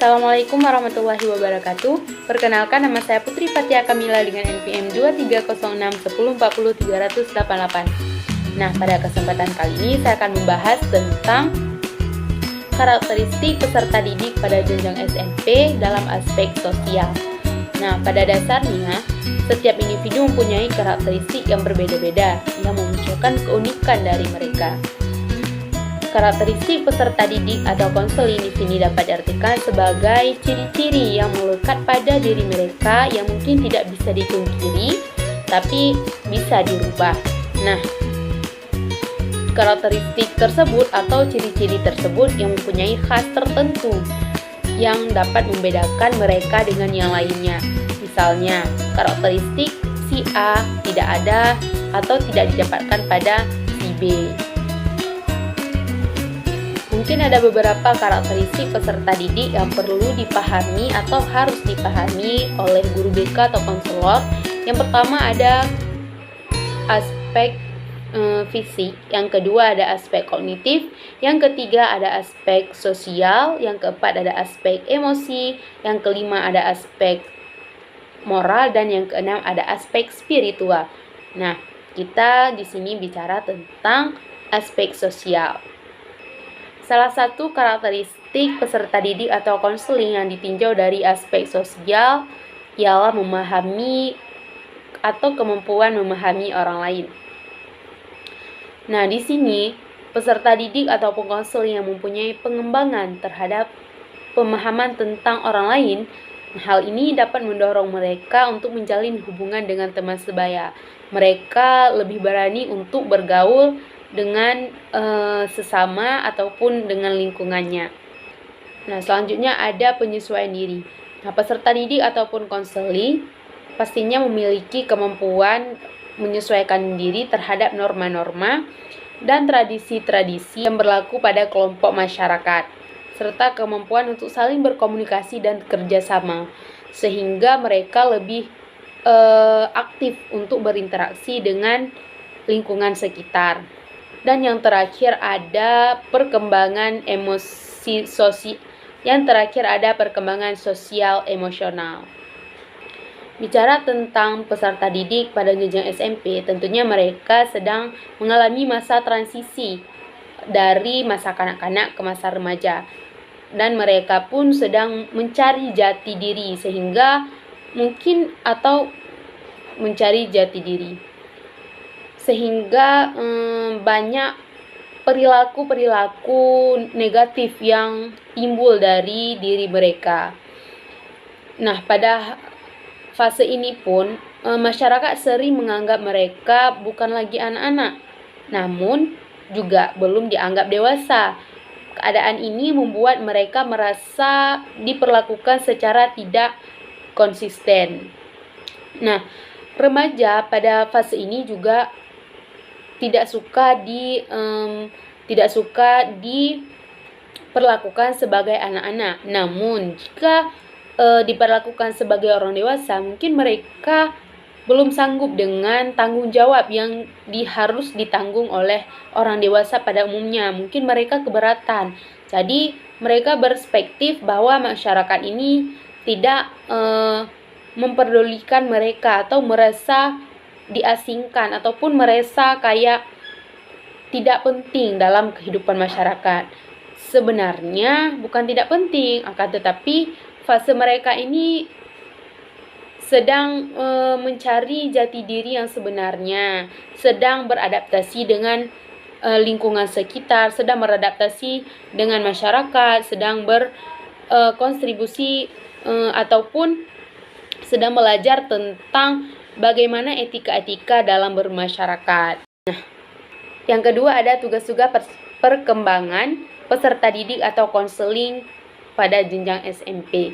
Assalamualaikum warahmatullahi wabarakatuh. Perkenalkan, nama saya Putri Fatia Kamila dengan NPM 230610403088. Nah, pada kesempatan kali ini saya akan membahas tentang karakteristik peserta didik pada jenjang SMP dalam aspek sosial. Nah, pada dasarnya, setiap individu mempunyai karakteristik yang berbeda-beda yang memunculkan keunikan dari mereka. Karakteristik peserta didik atau konseling di sini dapat diartikan sebagai ciri-ciri yang melekat pada diri mereka yang mungkin tidak bisa dipungkiri, tapi bisa dirubah. Nah, karakteristik tersebut atau ciri-ciri tersebut yang mempunyai khas tertentu yang dapat membedakan mereka dengan yang lainnya. Misalnya, karakteristik si A tidak ada atau tidak didapatkan pada si B. Mungkin ada beberapa karakteristik peserta didik yang perlu dipahami atau harus dipahami oleh guru BK atau konselor. Yang pertama ada aspek fisik, yang kedua ada aspek kognitif, yang ketiga ada aspek sosial, yang keempat ada aspek emosi, yang kelima ada aspek moral, dan yang keenam ada aspek spiritual. Nah, kita di sini bicara tentang aspek sosial. Salah satu karakteristik peserta didik atau konseling yang ditinjau dari aspek sosial ialah memahami atau kemampuan memahami orang lain. Nah, di sini peserta didik ataupun konseling yang mempunyai pengembangan terhadap pemahaman tentang orang lain, hal ini dapat mendorong mereka untuk menjalin hubungan dengan teman sebaya. Mereka lebih berani untuk bergaul dengan sesama ataupun dengan lingkungannya. Nah, selanjutnya ada penyesuaian diri. Nah, peserta didik ataupun konseling pastinya memiliki kemampuan menyesuaikan diri terhadap norma-norma dan tradisi-tradisi yang berlaku pada kelompok masyarakat, serta kemampuan untuk saling berkomunikasi dan kerjasama, sehingga mereka lebih aktif untuk berinteraksi dengan lingkungan sekitar. Dan yang terakhir ada perkembangan perkembangan sosial emosional. Bicara tentang peserta didik pada jenjang SMP, tentunya mereka sedang mengalami masa transisi dari masa kanak-kanak ke masa remaja. Dan mereka pun sedang mencari jati diri sehingga banyak perilaku-perilaku negatif yang timbul dari diri mereka. Nah, pada fase ini pun masyarakat sering menganggap mereka bukan lagi anak-anak, namun juga belum dianggap dewasa. Keadaan ini membuat mereka merasa diperlakukan secara tidak konsisten. Nah, remaja pada fase ini juga tidak suka diperlakukan sebagai anak-anak. Namun, jika diperlakukan sebagai orang dewasa, mungkin mereka belum sanggup dengan tanggung jawab yang harus ditanggung oleh orang dewasa pada umumnya. Mungkin mereka keberatan. Jadi, mereka berspektif bahwa masyarakat ini tidak memperdulikan mereka atau merasa diasingkan ataupun merasa kayak tidak penting dalam kehidupan masyarakat. Sebenarnya bukan tidak penting, akan tetapi fase mereka ini sedang mencari jati diri yang sebenarnya, sedang beradaptasi dengan lingkungan sekitar, sedang beradaptasi dengan masyarakat, sedang berkontribusi ataupun sedang belajar tentang bagaimana etika-etika dalam bermasyarakat. Nah, yang kedua ada tugas-tugas perkembangan peserta didik atau konseling pada jenjang SMP.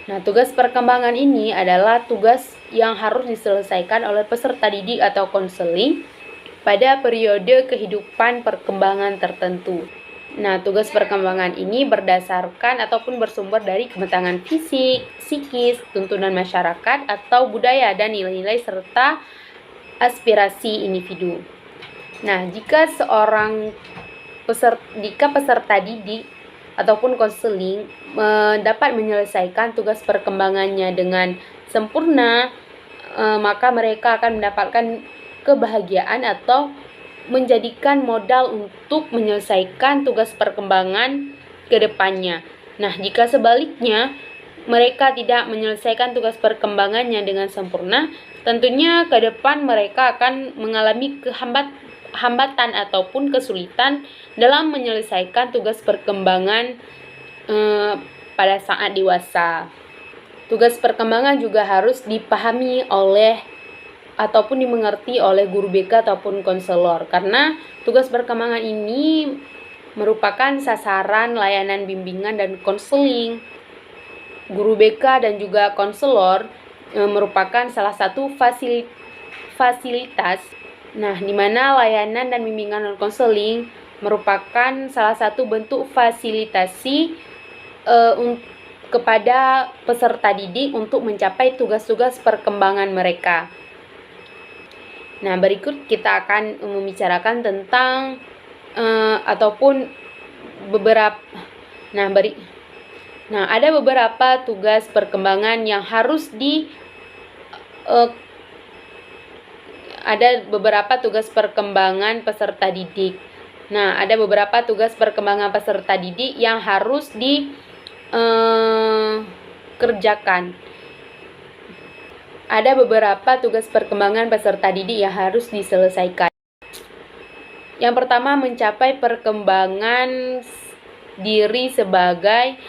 Nah, tugas perkembangan ini adalah tugas yang harus diselesaikan oleh peserta didik atau konseling pada periode kehidupan perkembangan tertentu. Nah, tugas perkembangan ini berdasarkan ataupun bersumber dari kematangan fisik, psikis, tuntunan masyarakat atau budaya dan nilai-nilai serta aspirasi individu. Nah, jika peserta didik ataupun konseling dapat menyelesaikan tugas perkembangannya dengan sempurna, maka mereka akan mendapatkan kebahagiaan atau menjadikan modal untuk menyelesaikan tugas perkembangan ke depannya. Nah, jika sebaliknya mereka tidak menyelesaikan tugas perkembangannya dengan sempurna, tentunya ke depan mereka akan mengalami hambatan ataupun kesulitan dalam menyelesaikan tugas perkembangan pada saat dewasa. Tugas perkembangan juga harus dipahami oleh ataupun dimengerti oleh guru BK ataupun konselor, karena tugas perkembangan ini merupakan sasaran layanan bimbingan dan konseling. Guru BK dan juga konselor merupakan salah satu fasilitas, di mana layanan dan bimbingan dan konseling merupakan salah satu bentuk fasilitasi kepada peserta didik untuk mencapai tugas-tugas perkembangan mereka. Nah, berikut kita akan membicarakan tentang ataupun beberapa ada beberapa tugas perkembangan yang harus ada beberapa tugas perkembangan peserta didik. Nah, ada beberapa tugas perkembangan peserta didik yang harus dikerjakan. Ada beberapa tugas perkembangan peserta didik yang harus diselesaikan. Yang pertama, mencapai perkembangan diri sebagai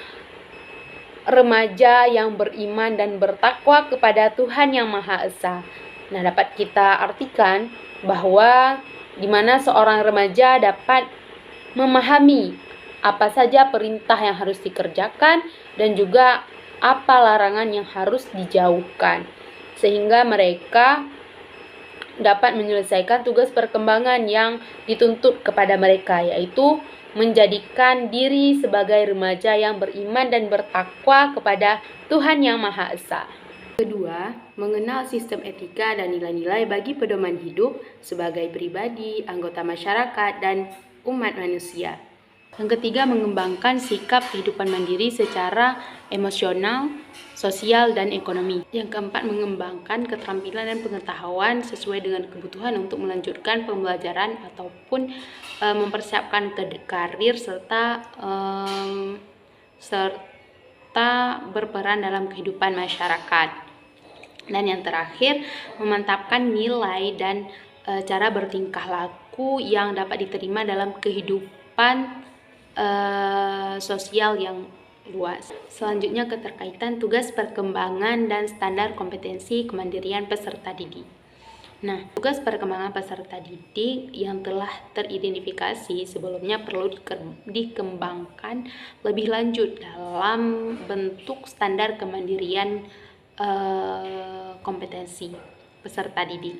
remaja yang beriman dan bertakwa kepada Tuhan Yang Maha Esa. Nah, dapat kita artikan bahwa di mana seorang remaja dapat memahami apa saja perintah yang harus dikerjakan dan juga apa larangan yang harus dijauhkan, sehingga mereka dapat menyelesaikan tugas perkembangan yang dituntut kepada mereka, yaitu menjadikan diri sebagai remaja yang beriman dan bertakwa kepada Tuhan Yang Maha Esa. Kedua, mengenal sistem etika dan nilai-nilai bagi pedoman hidup sebagai pribadi, anggota masyarakat, dan umat manusia. Yang ketiga, mengembangkan sikap kehidupan mandiri secara emosional, sosial, dan ekonomi. Yang keempat, mengembangkan keterampilan dan pengetahuan sesuai dengan kebutuhan untuk melanjutkan pembelajaran ataupun mempersiapkan karir serta berperan dalam kehidupan masyarakat. Dan yang terakhir, memantapkan nilai dan cara bertingkah laku yang dapat diterima dalam kehidupan sosial yang luas. Selanjutnya, keterkaitan tugas perkembangan dan standar kompetensi kemandirian peserta didik. Nah, tugas perkembangan peserta didik yang telah teridentifikasi sebelumnya perlu dikembangkan lebih lanjut dalam bentuk standar kemandirian kompetensi peserta didik.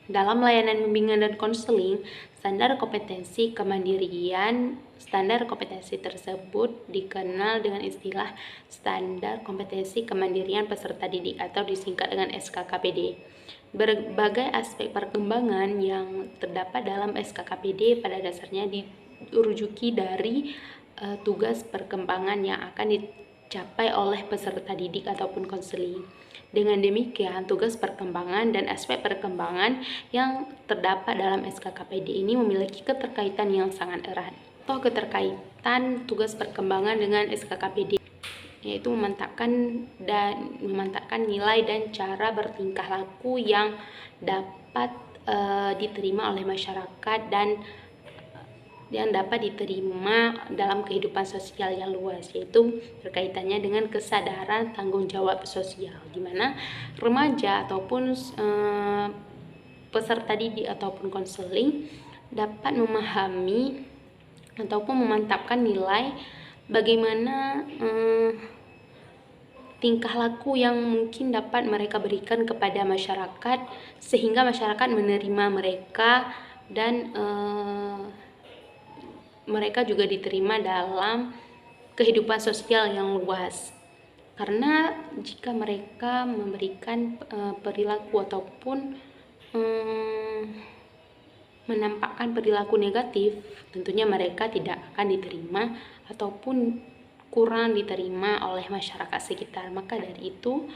Dalam layanan bimbingan dan konseling, standar kompetensi tersebut dikenal dengan istilah standar kompetensi kemandirian peserta didik atau disingkat dengan SKKPD. Berbagai aspek perkembangan yang terdapat dalam SKKPD pada dasarnya dirujuki dari tugas perkembangan yang akan dicapai oleh peserta didik ataupun konseling. Dengan demikian, tugas perkembangan dan aspek perkembangan yang terdapat dalam SKKPD ini memiliki keterkaitan yang sangat erat. Keterkaitan tugas perkembangan dengan SKKPD yaitu memantapkan nilai dan cara bertingkah laku yang dapat diterima oleh masyarakat dan yang dapat diterima dalam kehidupan sosial yang luas, yaitu berkaitannya dengan kesadaran tanggung jawab sosial, di mana remaja ataupun peserta didik ataupun konseling dapat memahami ataupun memantapkan nilai bagaimana tingkah laku yang mungkin dapat mereka berikan kepada masyarakat sehingga masyarakat menerima mereka dan mereka juga diterima dalam kehidupan sosial yang luas. Karena jika mereka memberikan perilaku ataupun menampakkan perilaku negatif, tentunya mereka tidak akan diterima ataupun kurang diterima oleh masyarakat sekitar. Maka dari itu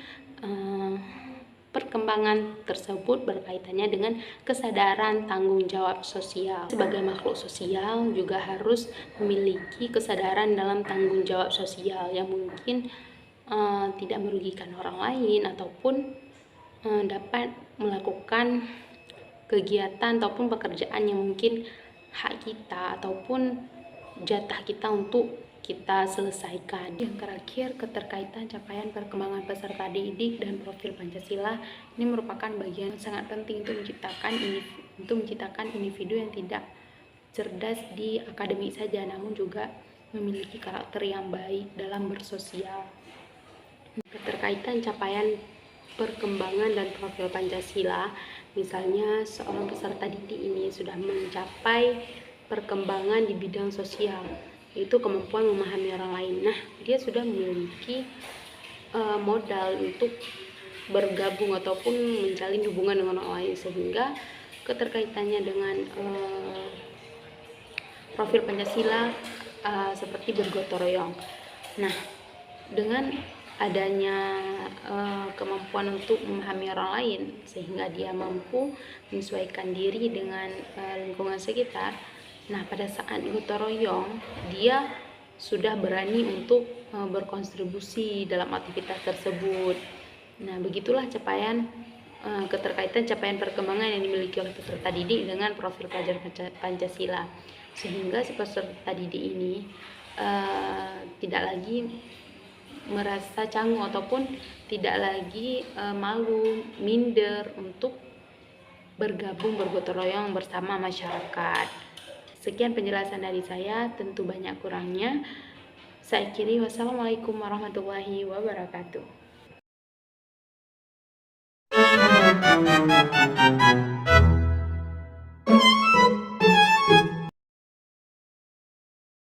perkembangan tersebut berkaitannya dengan kesadaran tanggung jawab sosial. Sebagai makhluk sosial juga harus memiliki kesadaran dalam tanggung jawab sosial yang mungkin tidak merugikan orang lain ataupun dapat melakukan kegiatan ataupun pekerjaan yang mungkin hak kita ataupun jatah kita untuk kita selesaikan. Yang terakhir, keterkaitan capaian perkembangan peserta didik dan profil Pancasila ini merupakan bagian sangat penting untuk menciptakan individu yang tidak cerdas di akademik saja, namun juga memiliki karakter yang baik dalam bersosial. Keterkaitan capaian perkembangan dan profil Pancasila, misalnya seorang peserta didik ini sudah mencapai perkembangan di bidang sosial, yaitu kemampuan memahami orang lain. Nah, dia sudah memiliki modal untuk bergabung ataupun menjalin hubungan dengan orang lain, sehingga keterkaitannya dengan profil Pancasila seperti bergotong royong. Nah, dengan adanya kemampuan untuk memahami orang lain, sehingga dia mampu menyesuaikan diri dengan lingkungan sekitar. Nah, pada saat gotong royong, dia sudah berani untuk berkontribusi dalam aktivitas tersebut. Nah, begitulah keterkaitan capaian perkembangan yang dimiliki oleh peserta didik dengan profil pelajar Pancasila, sehingga si peserta didik ini tidak lagi merasa canggung ataupun tidak lagi malu, minder untuk bergabung bergotong royong bersama masyarakat. Sekian penjelasan dari saya, tentu banyak kurangnya. Saya akhiri, wassalamualaikum warahmatullahi wabarakatuh.